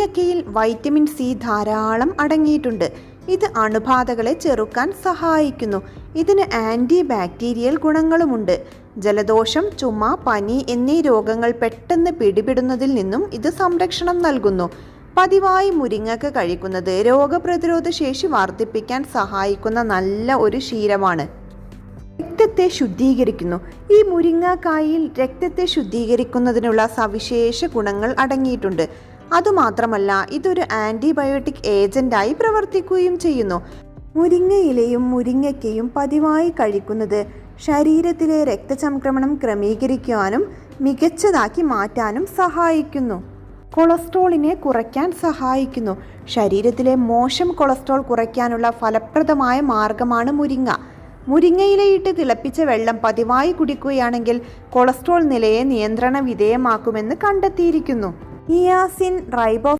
മുരിങ്ങയ്ക്കയിൽ vitamin C ധാരാളം അടങ്ങിയിട്ടുണ്ട്. ഇത് അണുബാധകളെ ചെറുക്കാൻ സഹായിക്കുന്നു. ഇതിന് ആൻറ്റി ബാക്ടീരിയൽ ഗുണങ്ങളുമുണ്ട്. ജലദോഷം, ചുമ, പനി എന്നീ രോഗങ്ങൾ പെട്ടെന്ന് പിടിപെടുന്നതിൽ നിന്നും ഇത് സംരക്ഷണം നൽകുന്നു. പതിവായി മുരിങ്ങയ്ക്ക കഴിക്കുന്നത് രോഗപ്രതിരോധ ശേഷി വർദ്ധിപ്പിക്കാൻ സഹായിക്കുന്ന നല്ല ഒരു ശീലമാണ്. രക്തത്തെ ശുദ്ധീകരിക്കുന്നു. ഈ മുരിങ്ങക്കായിൽ രക്തത്തെ ശുദ്ധീകരിക്കുന്നതിനുള്ള സവിശേഷ ഗുണങ്ങൾ അടങ്ങിയിട്ടുണ്ട്. അതുമാത്രമല്ല, ഇതൊരു ആൻറ്റിബയോട്ടിക് ഏജന്റായി പ്രവർത്തിക്കുകയും ചെയ്യുന്നു. മുരിങ്ങയിലയും മുരിങ്ങയ്ക്കയും പതിവായി കഴിക്കുന്നത് ശരീരത്തിലെ രക്തചംക്രമണം ക്രമീകരിക്കാനും മികച്ചതാക്കി മാറ്റാനും സഹായിക്കുന്നു. കൊളസ്ട്രോളിനെ കുറയ്ക്കാൻ സഹായിക്കുന്നു. ശരീരത്തിലെ മോശം കൊളസ്ട്രോൾ കുറയ്ക്കാനുള്ള ഫലപ്രദമായ മാർഗമാണ് മുരിങ്ങ. മുരിങ്ങയിലയിട്ട് തിളപ്പിച്ച വെള്ളം പതിവായി കുടിക്കുകയാണെങ്കിൽ കൊളസ്ട്രോൾ നിലയെ നിയന്ത്രണ വിധേയമാക്കുമെന്ന് കണ്ടെത്തിയിരിക്കുന്നു. നിയാസിൻ,